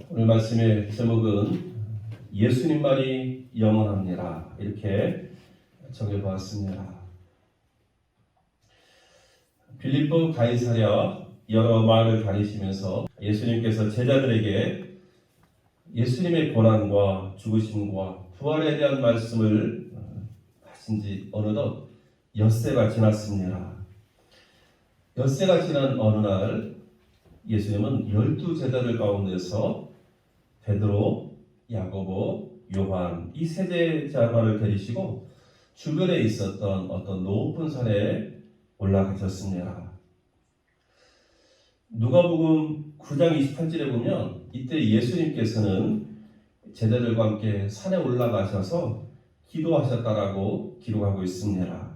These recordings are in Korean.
오늘 말씀의 제목은 예수님만이 영원합니다. 이렇게 정해보았습니다. 빌립보 가이사랴 여러 마을을 다니시면서 예수님께서 제자들에게 예수님의 고난과 죽으심과 부활에 대한 말씀을 하신 지 어느덧 엿새가 지났습니다. 엿새가 지난 어느 날 예수님은 12제자들 가운데서 베드로, 야고보, 요한 이 세 제자만을 데리시고 주변에 있었던 어떤 높은 산에 올라가셨습니다. 누가복음 9장 28절에 보면 이때 예수님께서는 제자들과 함께 산에 올라가셔서 기도하셨다라고 기록하고 있습니다.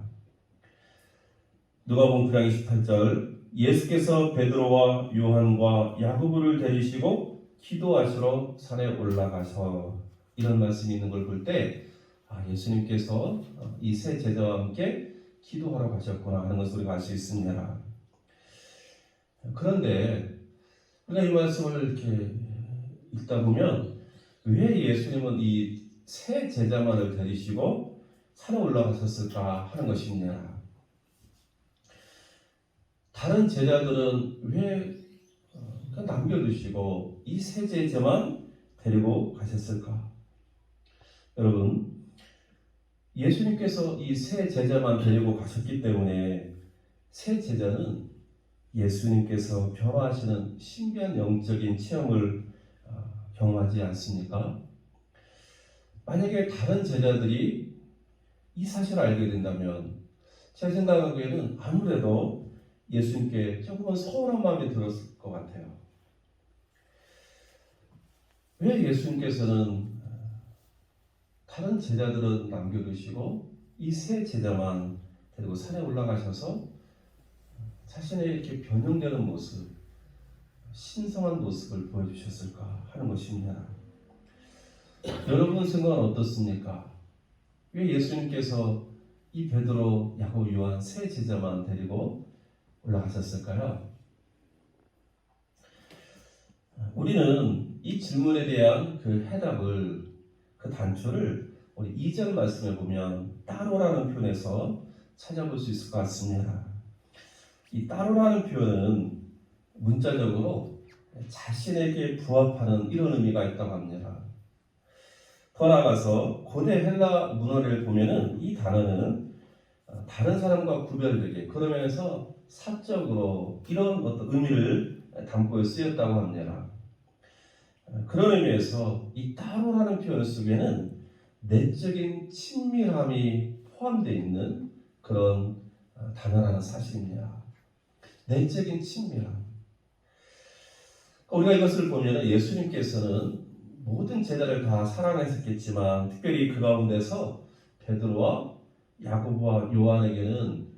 누가복음 9장 28절 예수께서 베드로와 요한과 야고보를 데리시고 기도하시러 산에 올라가서 이런 말씀이 있는 걸 볼 때 예수님께서 이 세 제자와 함께 기도하러 가셨구나 하는 것을 우리가 알 수 있습니다. 그런데 우리가 이 말씀을 이렇게 읽다 보면 왜 예수님은 이 세 제자만을 데리시고 산에 올라가셨을까 하는 것입니다. 다른 제자들은 왜 남겨두시고 이 세 제자만 데리고 가셨을까? 여러분, 예수님께서 이 세 제자만 데리고 가셨기 때문에 세 제자는 예수님께서 변화하시는 신비한 영적인 체험을 경험하지 않습니까? 만약에 다른 제자들이 이 사실을 알게 된다면 제가 생각하기에는 아무래도 예수님께 조금은 서운한 마음이 들었을 것 같아요. 왜 예수님께서는 다른 제자들은 남겨두시고 이 세 제자만 데리고 산에 올라가셔서 자신의 이렇게 변형되는 모습, 신성한 모습을 보여주셨을까 하는 것입니다. 여러분 생각은 어떻습니까? 왜 예수님께서 이 베드로, 야고보, 요한 세 제자만 데리고 올라가셨을까요? 우리는 이 질문에 대한 그 해답을, 그 단초를 우리 2절 말씀에 보면 따로라는 표현에서 찾아볼 수 있을 것 같습니다. 이 따로라는 표현은 문자적으로 자신에게 부합하는 이런 의미가 있다고 합니다. 더 나아가서 고대 헬라 문어를 보면은 이 단어는 다른 사람과 구별되게 그러면서 사적으로 이런 어떤 의미를 담고 쓰였다고 합니다. 그런 의미에서 이 따로라는 표현 속에는 내적인 친밀함이 포함되어 있는 그런 단어라는 사실입니다. 내적인 친밀함. 우리가 이것을 보면 예수님께서는 모든 제자를 다 사랑하셨겠지만 특별히 그 가운데서 베드로와 야고보와 요한에게는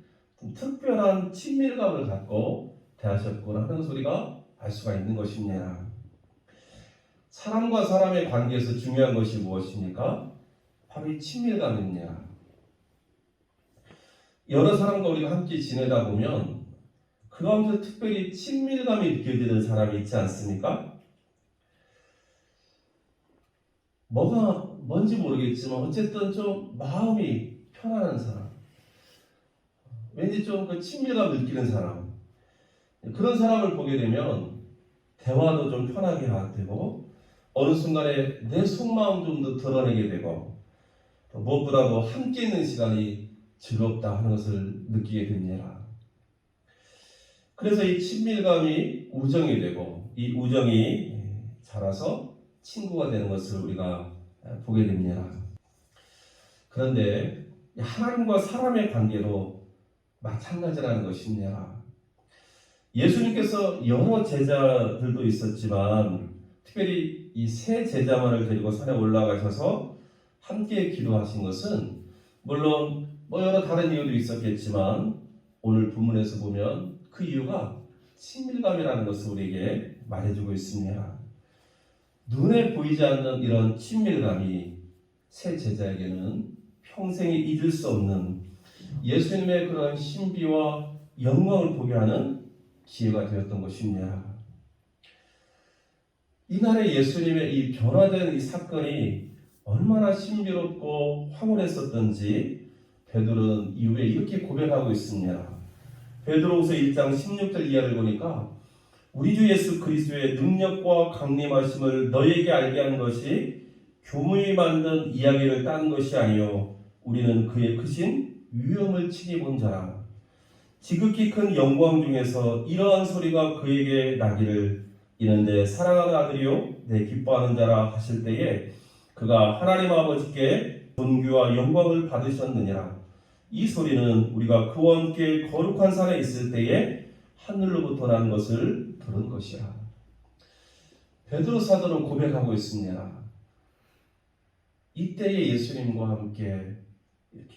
특별한 친밀감을 갖고 대하셨구나 하는 것을 우리가 알 수가 있는 것입니다. 사람과 사람의 관계에서 중요한 것이 무엇입니까? 바로 이 친밀감입니다. 여러 사람과 우리가 함께 지내다 보면 그 가운데 특별히 친밀감이 느껴지는 사람이 있지 않습니까? 뭐가 뭔지 모르겠지만 어쨌든 좀 마음이 편안한 사람, 왠지 좀 그 친밀감 느끼는 사람, 그런 사람을 보게 되면 대화도 좀 편하게 하게 되고 어느 순간에 내 속마음 좀 더 드러내게 되고 무엇보다도 함께 있는 시간이 즐겁다 하는 것을 느끼게 됩니다. 그래서 이 친밀감이 우정이 되고 이 우정이 자라서 친구가 되는 것을 우리가 보게 됩니다. 그런데 하나님과 사람의 관계도 마찬가지라는 것입니다. 예수님께서 여러 제자들도 있었지만 특별히 이 세 제자만을 데리고 산에 올라가셔서 함께 기도하신 것은 물론 여러 다른 이유도 있었겠지만 오늘 본문에서 보면 그 이유가 친밀감이라는 것을 우리에게 말해주고 있습니다. 눈에 보이지 않는 이런 친밀감이 세 제자에게는 평생에 잊을 수 없는 예수님의 그런 신비와 영광을 보게 하는 기회가 되었던 것입니다. 이날의 예수님의 이 변화된 이 사건이 얼마나 신비롭고 황홀했었던지 베드로는 이후에 이렇게 고백하고 있습니다. 베드로후서 1장 16절 이하를 보니까 우리 주 예수 그리스도의 능력과 강림하심을 너희에게 알게 한 것이 교무히 만든 이야기를 딴 것이 아니요 우리는 그의 크신 위엄을 친히 본 자라. 지극히 큰 영광 중에서 이러한 소리가 그에게 나기를 이는 내 사랑하는 아들이요 내 기뻐하는 자라 하실 때에 그가 하나님 아버지께 존귀와 영광을 받으셨느니라. 이 소리는 우리가 그와 함께 거룩한 산에 있을 때에 하늘로부터 난 것을 들은 것이라. 베드로 사도는 고백하고 있습니다. 이때의 예수님과 함께 이렇게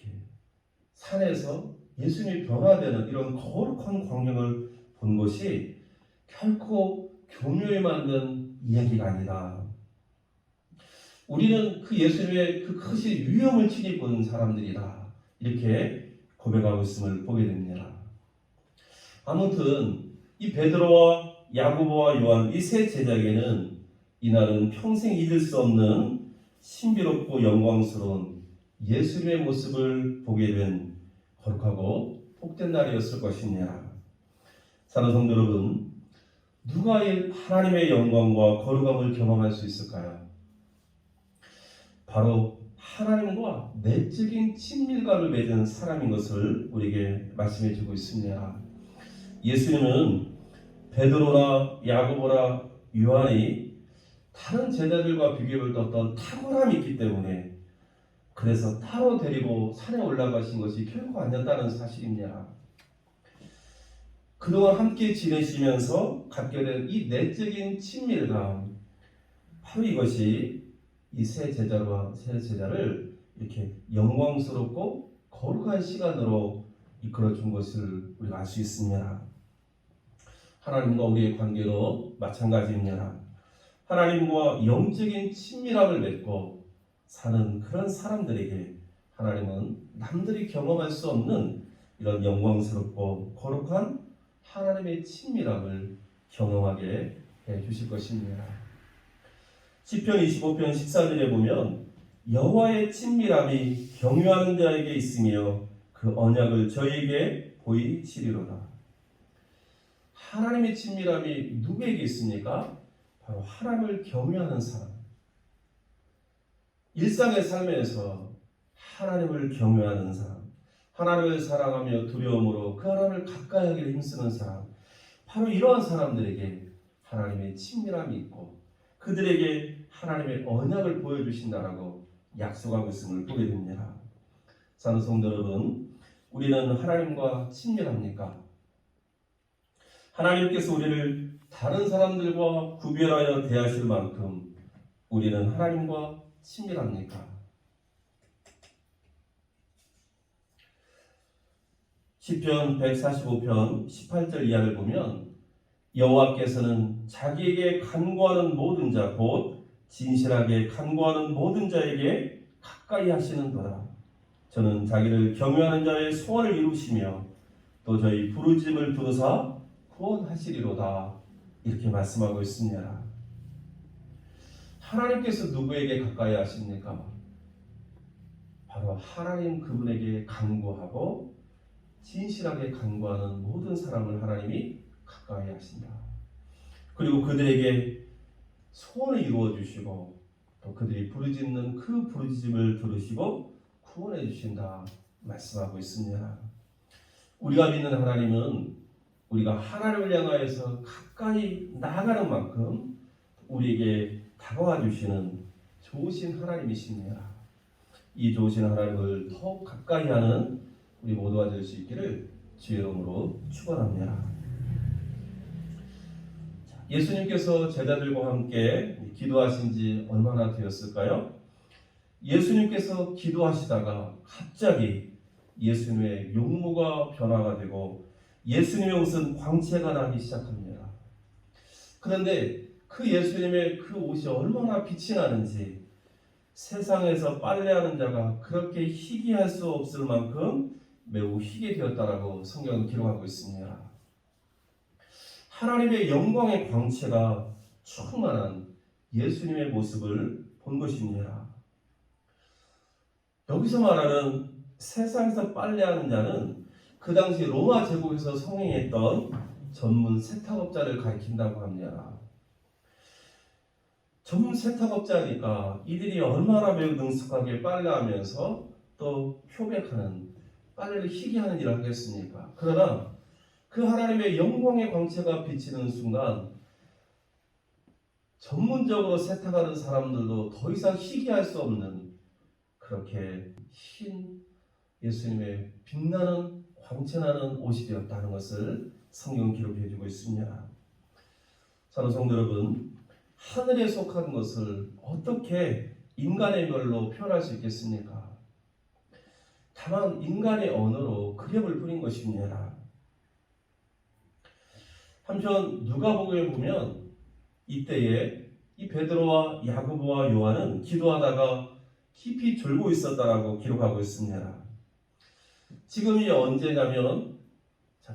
산에서 예수님이 변화되는 이런 거룩한 광경을 본 것이 결코 교묘히 만든 이야기가 아니다. 우리는 그 예수님의 그 크신 위엄을 친히 본 사람들이다. 이렇게 고백하고 있음을 보게 됩니다. 아무튼 이 베드로와 야고보와 요한 이 세 제자에게는 이날은 평생 잊을 수 없는 신비롭고 영광스러운 예수님의 모습을 보게 된 거룩하고 복된 날이었을 것입니다. 사랑하는 성도 여러분, 누가 이 하나님의 영광과 거룩함을 경험할 수 있을까요? 바로 하나님과 내적인 친밀감을 맺은 사람인 것을 우리에게 말씀해 주고 있습니다. 예수님은 베드로나 야고보나 요한이 다른 제자들과 비교할 때 어떤 탁월함이 있기 때문에 그래서 따로 데리고 산에 올라가신 것이 결코 아니었다는 사실입니다. 그동안 함께 지내시면서 갖게 된 이 내적인 친밀감, 바로 이것이 이 세 제자를 이렇게 영광스럽고 거룩한 시간으로 이끌어준 것을 우리가 알 수 있습니다. 하나님과 우리의 관계도 마찬가지입니다. 하나님과 영적인 친밀함을 맺고 사는 그런 사람들에게 하나님은 남들이 경험할 수 없는 이런 영광스럽고 거룩한 하나님의 친밀함을 경험하게 해주실 것입니다. 시편 25편 14절에 보면 여호와의 친밀함이 경유하는 자에게 있으며 그 언약을 저희에게 보이시리로다. 하나님의 친밀함이 누구에게 있습니까? 바로 하나님을 경유하는 사람. 일상의 삶에서 하나님을 경외하는 사람, 하나님을 사랑하며 두려움으로 그 하나님을 가까이 하기를 힘쓰는 사람, 바로 이러한 사람들에게 하나님의 친밀함이 있고 그들에게 하나님의 언약을 보여주신다라고 약속하고 있음을 보게 됩니다. 사랑하는 성도 여러분, 우리는 하나님과 친밀합니까? 하나님께서 우리를 다른 사람들과 구별하여 대하실 만큼 우리는 하나님과 친밀합니까? 시편 145편 18절 이하를 보면 여호와께서는 자기에게 간구하는 모든 자 곧 진실하게 간구하는 모든 자에게 가까이 하시는도다. 저는 자기를 경외하는 자의 소원을 이루시며 또 저희 부르짖음을 들으사 구원하시리로다. 이렇게 말씀하고 있습니다. 하나님께서 누구에게 가까이 하십니까? 바로 하나님 그분에게 간구하고 진실하게 간구하는 모든 사람을 하나님이 가까이 하신다. 그리고 그들에게 소원을 이루어 주시고 또 그들이 부르짖는 그 부르짖음을 들으시고 구원해 주신다 말씀하고 있습니다. 우리가 믿는 하나님은 우리가 하나님을 향하여서 가까이 나아가는 만큼 우리에게 다가와 주시는 좋으신 하나님이십니다. 이 좋으신 하나님을 더욱 가까이 하는 우리 모두가 될 수 있기를 주의 이름으로 축원합니다. 예수님께서 제자들과 함께 기도하신 지 얼마나 되었을까요? 예수님께서 기도하시다가 갑자기 예수님의 용모가 변화가 되고 예수님의 옷은 광채가 나기 시작합니다. 그런데 그 예수님의 그 옷이 얼마나 빛이 나는지 세상에서 빨래하는 자가 그렇게 희귀할 수 없을 만큼 매우 희게 되었다라고 성경은 기록하고 있습니다. 하나님의 영광의 광채가 충만한 예수님의 모습을 본 것입니다. 여기서 말하는 세상에서 빨래하는 자는 그 당시 로마 제국에서 성행했던 전문 세탁업자를 가리킨다고 합니다. 전문 세탁업자니까 이들이 얼마나 매우 능숙하게 빨래하면서 또 표백하는, 빨래를 희게 하는 일을 하겠습니까? 그러나 그 하나님의 영광의 광채가 비치는 순간 전문적으로 세탁하는 사람들도 더 이상 희게 할 수 없는 그렇게 흰 예수님의 빛나는 광채나는 옷이 되었다는 것을 성경은 기록해 주고 있습니다. 사랑하는 성도 여러분, 하늘에 속한 것을 어떻게 인간의 말로 표현할 수 있겠습니까? 다만 인간의 언어로 그림을 그린 것입니다. 한편 누가복음에 보면 이때에 이 베드로와 야고보와 요한은 기도하다가 깊이 졸고 있었다라고 기록하고 있습니다. 지금이 언제냐면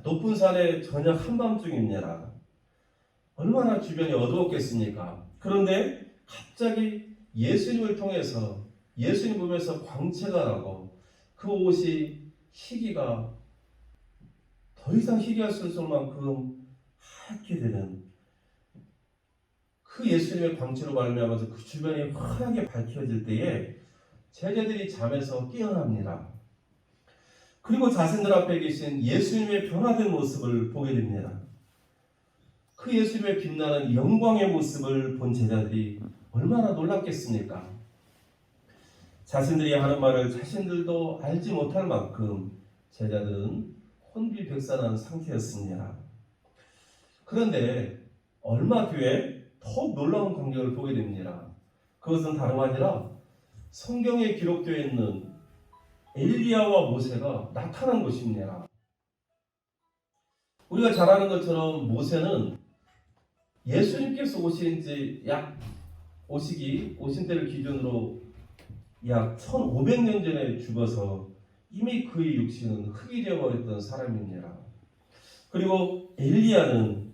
높은 산의 저녁 한밤중입니다. 얼마나 주변이 어두웠겠습니까? 그런데 갑자기 예수님을 통해서 예수님 보면서 광채가 나고 그 옷이 희기가 더 이상 희귀할 수 없을 만큼 하얗게 되는 그 예수님의 광채로 말미암아서 그 주변이 환하게 밝혀질 때에 제자들이 잠에서 깨어납니다. 그리고 자신들 앞에 계신 예수님의 변화된 모습을 보게 됩니다. 그 예수님의 빛나는 영광의 모습을 본 제자들이 얼마나 놀랐겠습니까? 자신들이 하는 말을 자신들도 알지 못할 만큼 제자들은 혼비백산한 상태였습니다. 그런데 얼마 뒤에 더욱 놀라운 광경을 보게 됩니다. 그것은 다름 아니라 성경에 기록되어 있는 엘리야와 모세가 나타난 것입니다. 우리가 잘 아는 것처럼 모세는 예수님께서 오신 때를 기준으로 약 1500년 전에 죽어서 이미 그의 육신은 흙이 되어버렸던 사람입니다. 그리고 엘리야는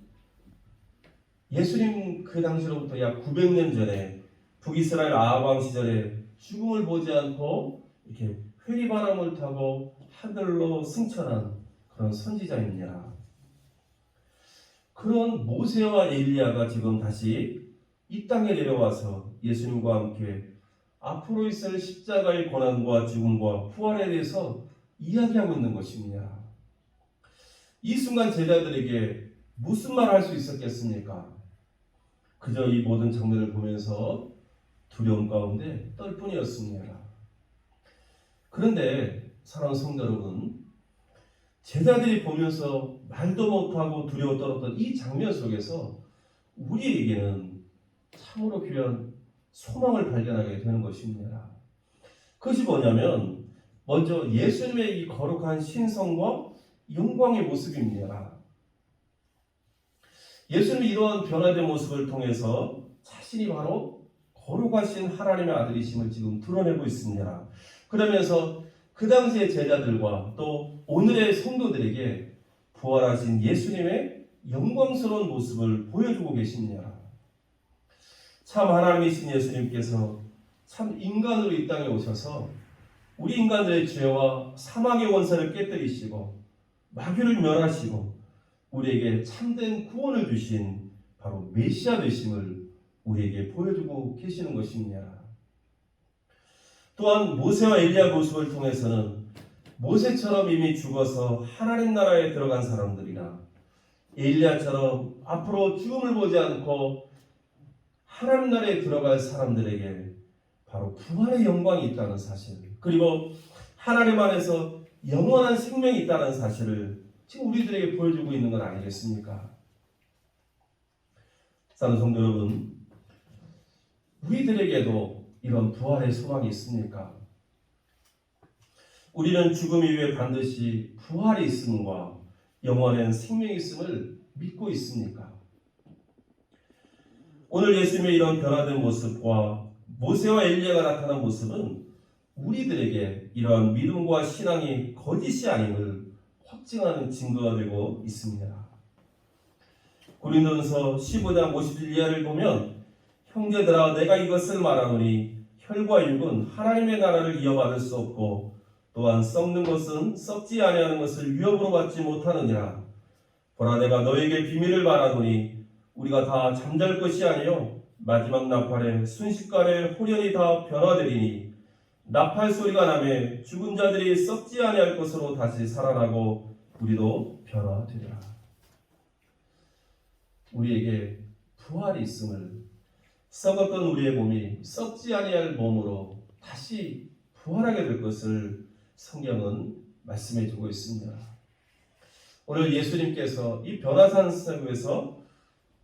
예수님 그 당시로부터 약 900년 전에 북이스라엘 아합 왕 시절에 죽음을 보지 않고 이렇게 회리바람을 타고 하늘로 승천한 그런 선지자입니다. 그런 모세와 엘리야가 지금 다시 이 땅에 내려와서 예수님과 함께 앞으로 있을 십자가의 고난과 죽음과 부활에 대해서 이야기하고 있는 것입니다. 이 순간 제자들에게 무슨 말 할 수 있었겠습니까? 그저 이 모든 장면을 보면서 두려움 가운데 떨 뿐이었습니다. 그런데 사랑하는 성도 여러분, 제자들이 보면서 말도 못하고 두려워 떨었던 이 장면 속에서 우리에게는 참으로 귀한 소망을 발견하게 되는 것입니다. 그것이 뭐냐면 먼저 예수님의 이 거룩한 신성과 영광의 모습입니다. 예수님이 이러한 변화된 모습을 통해서 자신이 바로 거룩하신 하나님의 아들이심을 지금 드러내고 있습니다. 그러면서 그 당시의 제자들과 또 오늘의 성도들에게 부활하신 예수님의 영광스러운 모습을 보여주고 계십니다. 참 하나님이신 예수님께서 참 인간으로 이 땅에 오셔서 우리 인간들의 죄와 사망의 원사를 깨뜨리시고 마귀를 멸하시고 우리에게 참된 구원을 주신 바로 메시아 되심을 우리에게 보여주고 계시는 것입니다. 또한 모세와 엘리야 모습을 통해서는 모세처럼 이미 죽어서 하나님 나라에 들어간 사람들이나 엘리야처럼 앞으로 죽음을 보지 않고 하나님 나라에 들어갈 사람들에게 바로 부활의 영광이 있다는 사실, 그리고 하나님 안에서 영원한 생명이 있다는 사실을 지금 우리들에게 보여주고 있는 건 아니겠습니까? 사랑하는 성도 여러분, 우리들에게도 이런 부활의 소망이 있습니까? 우리는 죽음 이후에 반드시 부활이 있음과 영원한 생명이 있음을 믿고 있습니까? 오늘 예수님의 이런 변화된 모습과 모세와 엘리야가 나타난 모습은 우리들에게 이러한 믿음과 신앙이 거짓이 아님을 확증하는 증거가 되고 있습니다. 고린도전서 15장 51절을 보면 형제들아 내가 이것을 말하노니 혈과 육은 하나님의 나라를 이어받을 수 없고 또한 썩는 것은 썩지 아니하는 것을 위협으로 받지 못하느니라. 보라 내가 너에게 비밀을 말하노니 우리가 다 잠잘 것이 아니요 마지막 나팔에 순식간에 홀연히 다 변화되리니 나팔 소리가 나매 죽은 자들이 썩지 아니할 것으로 다시 살아나고 우리도 변화되리라. 우리에게 부활이 있음을, 썩었던 우리의 몸이 썩지 아니할 몸으로 다시 부활하게 될 것을 성경은 말씀해 주고 있습니다. 오늘 예수님께서 이 변화산석에서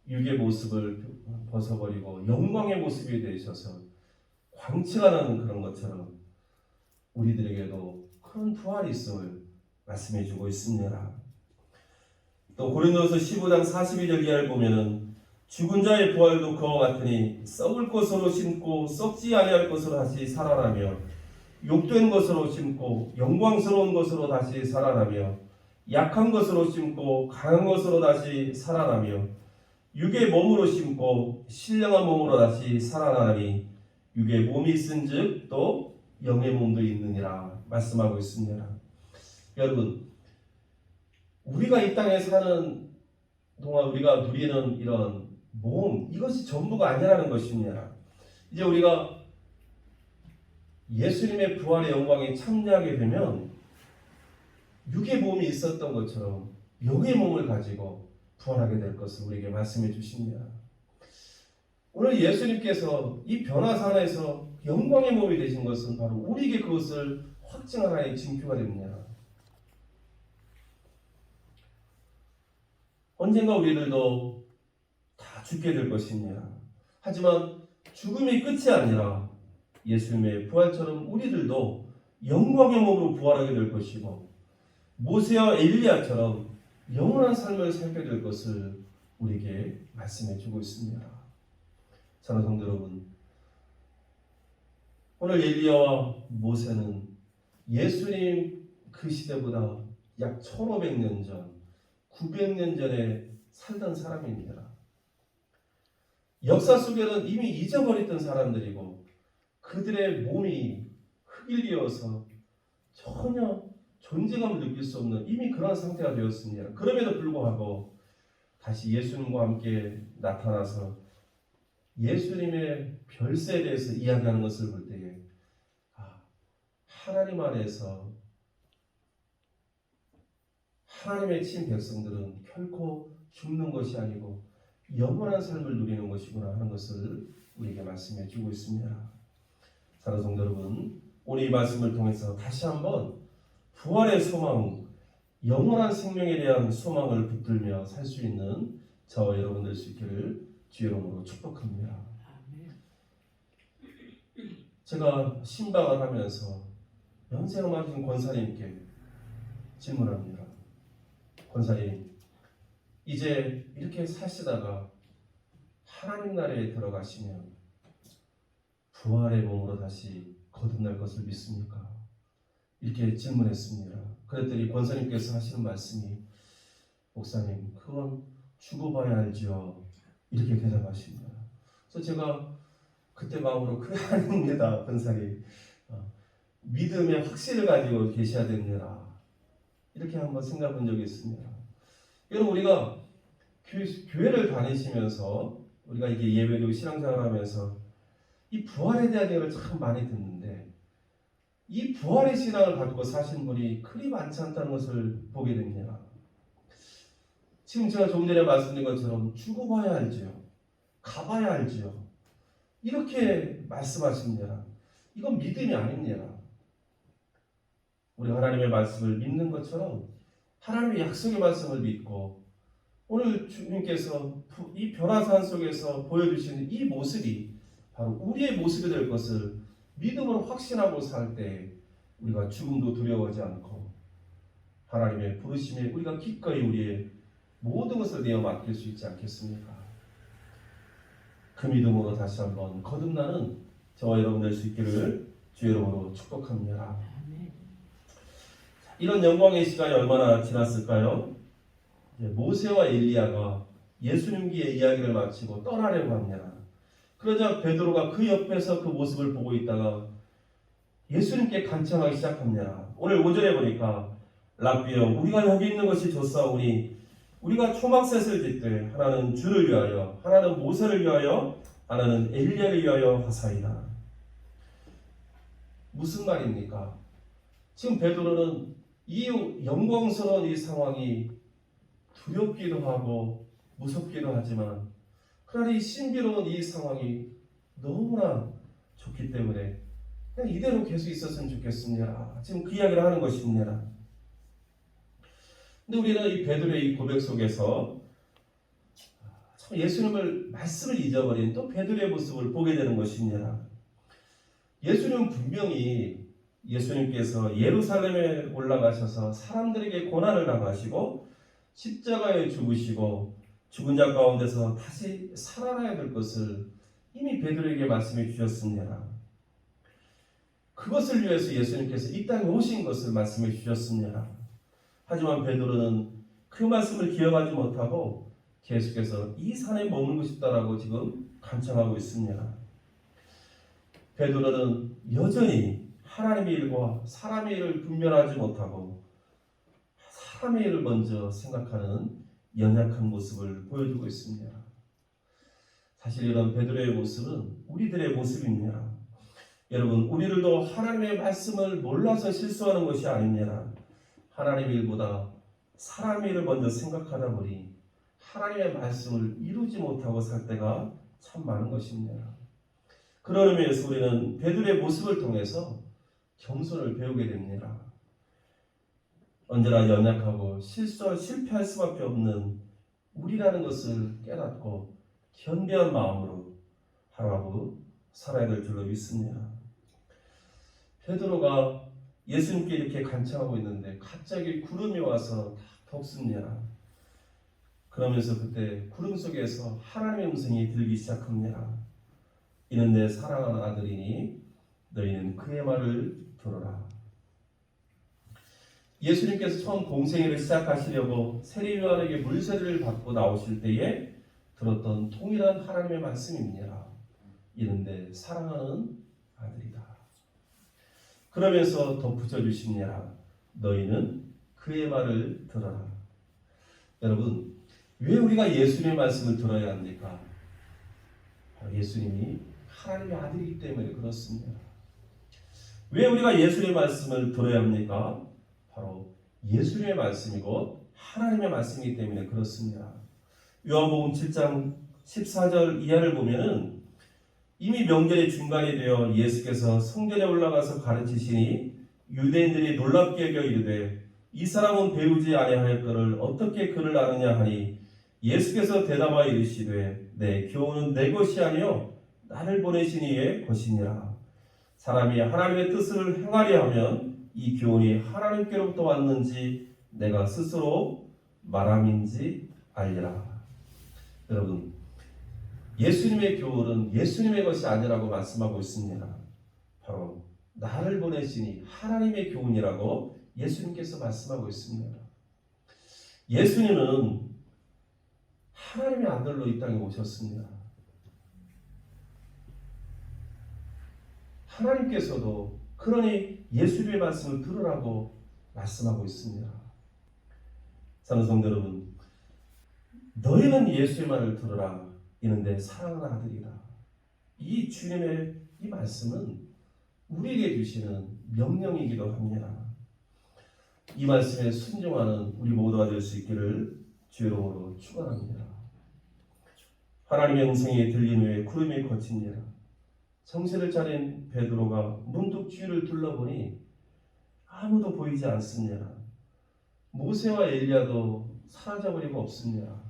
육의 모습을 벗어버리고 영광의 모습이 되셔서 광채가 나는 그런 것처럼 우리들에게도 그런 부활이 있음을 말씀해 주고 있습니다. 또 고린도서 15장 42절 이하를 보면은 죽은 자의 부활도 그와 같으니 썩을 것으로 심고 썩지 아니할 것으로 다시 살아나며 욕된 것으로 심고 영광스러운 것으로 다시 살아나며 약한 것으로 심고 강한 것으로 다시 살아나며 육의 몸으로 심고 신령한 몸으로 다시 살아나니 육의 몸이 있은즉 또 영의 몸도 있느니라 말씀하고 있습니다. 여러분, 우리가 이 땅에 사는 동안 우리가 누리는 이런 몸, 이것이 전부가 아니라는 것입니다. 이제 우리가 예수님의 부활의 영광에 참여하게 되면 육의 몸이 있었던 것처럼 영의 몸을 가지고 부활하게 될 것을 우리에게 말씀해 주십니다. 오늘 예수님께서 이 변화산에서 영광의 몸이 되신 것은 바로 우리에게 그것을 확증하나의 징표가 됩니다. 언젠가 우리들도 다 죽게 될 것입니다. 하지만 죽음이 끝이 아니라 예수님의 부활처럼 우리들도 영광의 몸으로 부활하게 될 것이고 모세와 엘리야처럼 영원한 삶을 살게 될 것을 우리에게 말씀해 주고 있습니다. 사랑하는 성도 여러분, 오늘 엘리야와 모세는 예수님 그 시대보다 약 1500년 전, 900년 전에 살던 사람입니다. 역사 속에는 이미 잊어버렸던 사람들이고 그들의 몸이 흙일이어서 전혀 존재감을 느낄 수 없는 이미 그런 상태가 되었습니다. 그럼에도 불구하고 다시 예수님과 함께 나타나서 예수님의 별세에 대해서 이야기하는 것을 볼 때에 하나님 안에서 하나님의 친 백성들은 결코 죽는 것이 아니고 영원한 삶을 누리는 것이구나 하는 것을 우리에게 말씀해 주고 있습니다. 사랑하는 성도 여러분, 오늘 이 말씀을 통해서 다시 한번 부활의 소망, 영원한 생명에 대한 소망을 붙들며 살 수 있는 저와 여러분 될 수 있기를 주의 이름으로 축복합니다. 제가 신방을 하면서 연세가 많으신 권사님께 질문합니다. 권사님, 이제 이렇게 사시다가 하나님 나라에 들어가시면 부활의 몸으로 다시 거듭날 것을 믿습니까? 이렇게 질문했습니다. 그랬더니 권사님께서 하시는 말씀이 목사님, 그건 죽어봐야 알죠. 이렇게 대답하십니다. 그래서 제가 그때 마음으로 그게 아닙니다. 권사님, 믿음의 확신을 가지고 계셔야 됩니다. 이렇게 한번 생각해 본 적이 있습니다. 여러분, 우리가 교회를 다니시면서 우리가 이게 예배드리고 신앙생활을 하면서 이 부활에 대한 얘기를 참 많이 듣는데 이 부활의 신앙을 가지고 사신 분이 그리 많지 않다는 것을 보게 됩니다. 지금 제가 조금 전에 말씀드린 것처럼 죽어봐야 알지요. 가봐야 알지요. 이렇게 말씀하십니다. 이건 믿음이 아닙니다. 우리 하나님의 말씀을 믿는 것처럼 하나님의 약속의 말씀을 믿고 오늘 주님께서 이 변화산 속에서 보여주시는 이 모습이 바로 우리의 모습이 될 것을 믿음으로 확신하고 살 때 우리가 죽음도 두려워하지 않고 하나님의 부르심에 우리가 기꺼이 우리의 모든 것을 내어 맡길 수 있지 않겠습니까? 그 믿음으로 다시 한번 거듭나는 저와 여러분 될 수 있기를 주의 이름으로 축복합니다. 이런 영광의 시간이 얼마나 지났을까요? 모세와 엘리야가 예수님기의 이야기를 마치고 떠나려고 합니다. 그러자 베드로가 그 옆에서 그 모습을 보고 있다가 예수님께 간청하기 시작합니다. 오늘 오전에 보니까 랍비여 우리가 여기 있는 것이 좋사오니 우리가 초막셋을 짓되 하나는 주를 위하여 하나는 모세를 위하여 하나는 엘리야를 위하여 하사이다. 무슨 말입니까? 지금 베드로는 이 영광스러운 이 상황이 두렵기도 하고 무섭기도 하지만 그러나 이 신비로운 이 상황이 너무나 좋기 때문에 그냥 이대로 계속 있었으면 좋겠습니다. 지금 그 이야기를 하는 것입니다. 근데 우리는 이 베드로의 이 고백 속에서 참 예수님을 말씀을 잊어버린 또 베드로의 모습을 보게 되는 것입니다. 예수님은 분명히 예수님께서 예루살렘에 올라가셔서 사람들에게 고난을 당하시고 십자가에 죽으시고 죽은 자 가운데서 다시 살아나야 될 것을 이미 베드로에게 말씀해 주셨습니다. 그것을 위해서 예수님께서 이 땅에 오신 것을 말씀해 주셨습니다. 하지만 베드로는 그 말씀을 기억하지 못하고 계속해서 이 산에 머물고 싶다라고 지금 간청하고 있습니다. 베드로는 여전히 하나님의 일과 사람의 일을 분별하지 못하고 사람의 일을 먼저 생각하는 연약한 모습을 보여주고 있습니다. 사실 이런 베드로의 모습은 우리들의 모습입니다. 여러분, 우리들도 하나님의 말씀을 몰라서 실수하는 것이 아닙니다. 하나님의 일보다 사람의 일을 먼저 생각하다 보니 하나님의 말씀을 이루지 못하고 살 때가 참 많은 것입니다. 그런 의미에서 우리는 베드로의 모습을 통해서 겸손을 배우게 됩니다. 언제나 연약하고 실패할 수밖에 없는 우리라는 것을 깨닫고 겸비한 마음으로 하루하루 살아야 될 줄로 믿습니다. 베드로가 예수님께 이렇게 간청하고 있는데 갑자기 구름이 와서 덮습니다. 그러면서 그때 구름 속에서 하나님의 음성이 들리기 시작합니다. 이는 내 사랑하는 아들이니 너희는 그의 말을 들어라. 예수님께서 처음 공생애를 시작하시려고 세리요한에게 물세례를 받고 나오실 때에 들었던 동일한 하나님의 말씀입니다. 이는 내 사랑하는 아들이다. 그러면서 덧붙여 주십니다. 너희는 그의 말을 들어라. 여러분, 왜 우리가 예수님의 말씀을 들어야 합니까? 예수님이 하나님의 아들이기 때문에 그렇습니다. 왜 우리가 예수님의 말씀을 들어야 합니까? 바로 예수님의 말씀이고 하나님의 말씀이기 때문에 그렇습니다. 요한복음 7장 14절 이하를 보면은 이미 명절의 중간이 되어 예수께서 성전에 올라가서 가르치시니 유대인들이 놀랍게 여겨 이르되 이 사람은 배우지 아니하였거늘 어떻게 그를 아느냐 하니 예수께서 대답하여 이르시되 내 교훈은 내 것이 아니요 나를 보내신 이의 것이니라. 사람이 하나님의 뜻을 행하려 하면 이 교훈이 하나님께로부터 왔는지 내가 스스로 말함인지 알리라. 여러분, 예수님의 교훈은 예수님의 것이 아니라고 말씀하고 있습니다. 바로 나를 보내시니 하나님의 교훈이라고 예수님께서 말씀하고 있습니다. 예수님은 하나님의 아들로 이 땅에 오셨습니다. 하나님께서도 그러니 예수님의 말씀을 들으라고 말씀하고 있습니다. 사랑하는 성도 여러분, 너희는 예수의 말을 들으라. 이는 내 사랑하는 아들이라. 이 주님의 이 말씀은 우리에게 주시는 명령이기도 합니다. 이 말씀에 순종하는 우리 모두가 될 수 있기를 주의 이름으로 축원합니다. 하나님의 음성이 들린 후에 구름이 거칩니다. 정신을 차린 베드로가 문득 주위를 둘러보니 아무도 보이지 않습니다. 모세와 엘리야도 사라져버리고 없습니다.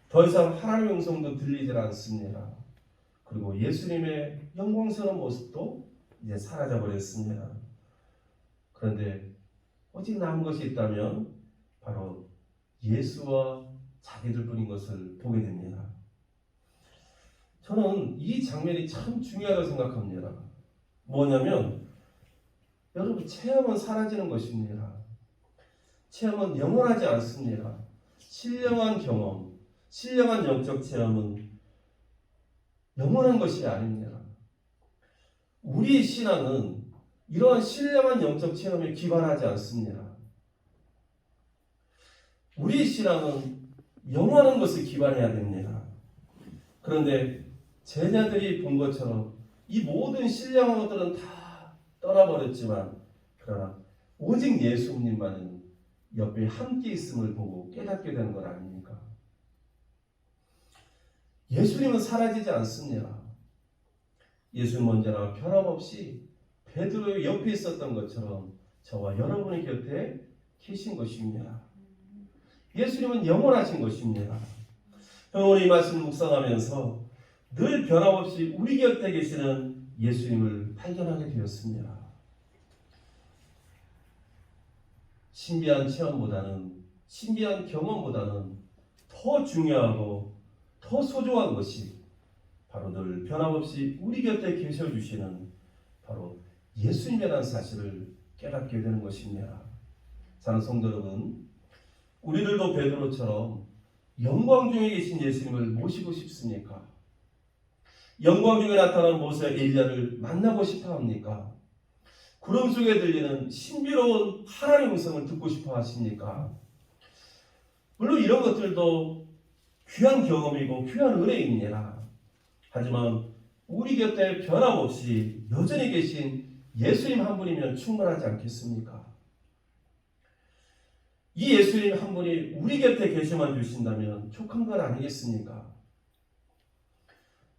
더 이상 하나님의 음성도 들리질 않습니다. 그리고 예수님의 영광스러운 모습도 이제 사라져버렸습니다. 그런데 오직 남은 것이 있다면 바로 예수와 자기들 뿐인 것을 보게 됩니다. 저는 이 장면이 참 중요하다고 생각합니다. 뭐냐면 여러분, 체험은 사라지는 것입니다. 체험은 영원하지 않습니다. 신령한 경험, 신령한 영적 체험은 영원한 것이 아닙니다. 우리의 신앙은 이러한 신령한 영적 체험에 기반하지 않습니다. 우리의 신앙은 영원한 것을 기반해야 됩니다. 그런데 제자들이 본 것처럼 이 모든 신령한 것들은 다 떠나버렸지만 그러나 오직 예수님만은 옆에 함께 있음을 보고 깨닫게 되는 것 아닙니까? 예수님은 사라지지 않습니다. 예수님은 언제나 변함없이 베드로의 옆에 있었던 것처럼 저와 여러분의 곁에 계신 것입니다. 예수님은 영원하신 것입니다. 오늘 이 말씀을 묵상하면서 늘 변함없이 우리 곁에 계시는 예수님을 발견하게 되었습니다. 신비한 체험보다는, 신비한 경험보다는 더 중요하고 더 소중한 것이 바로 늘 변함없이 우리 곁에 계셔주시는 바로 예수님이라는 사실을 깨닫게 되는 것입니다. 사랑하는 성도 여러분, 우리들도 베드로처럼 영광 중에 계신 예수님을 모시고 싶습니까? 영광 중에 나타난 모세 엘리야를 만나고 싶어 합니까? 구름 속에 들리는 신비로운 하나님의 음성을 듣고 싶어 하십니까? 물론 이런 것들도 귀한 경험이고 귀한 은혜입니다. 하지만 우리 곁에 변함없이 여전히 계신 예수님 한 분이면 충분하지 않겠습니까? 이 예수님 한 분이 우리 곁에 계셔만 주신다면 족한 건 아니겠습니까?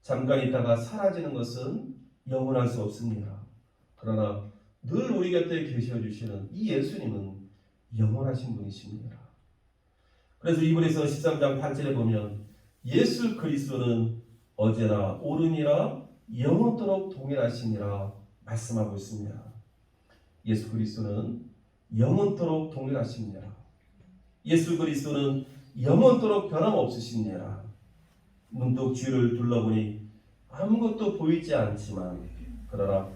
잠깐 있다가 사라지는 것은 영원할 수 없습니다. 그러나 늘 우리 곁에 계셔주시는 이 예수님은 영원하신 분이십니다. 그래서 이분에서 13장 8절에 보면 예수 그리스도는 어제나 오늘이라 영원토록 동일하시니라 말씀하고 있습니다. 예수 그리스도는 영원토록 동일하십니다. 예수 그리스도는 영원토록 변함없으십니다. 문득 주위를 둘러보니 아무것도 보이지 않지만 그러나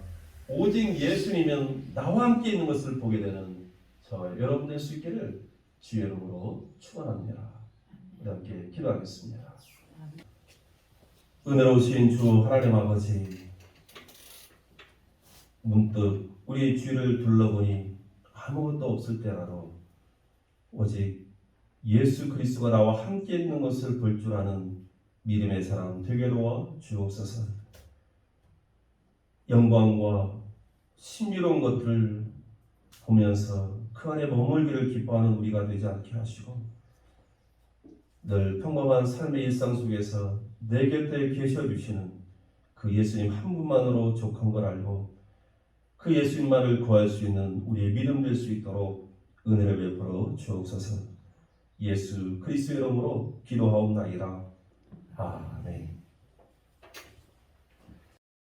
오직 예수님은 나와 함께 있는 것을 보게 되는 저와 여러분 될 수 있기를 주의 이름으로 축원합니다. 우리 함께 기도하겠습니다. 은혜로우신 주 하나님 아버지, 문득 우리 주위를 둘러보니 아무것도 없을 때라도 오직 예수 그리스도가 나와 함께 있는 것을 볼 줄 아는 믿음의 사람 되게 도와 주옵소서. 영광과 신비로운 것들을 보면서 그 안에 머물기를 기뻐하는 우리가 되지 않게 하시고 늘 평범한 삶의 일상 속에서 내 곁에 계셔주시는 그 예수님 한 분만으로 족한 걸 알고 그 예수님만을 구할 수 있는 우리의 믿음 될 수 있도록 은혜를 베풀어 주옵소서. 예수 그리스도의 이름으로 기도하옵나이다. 아멘.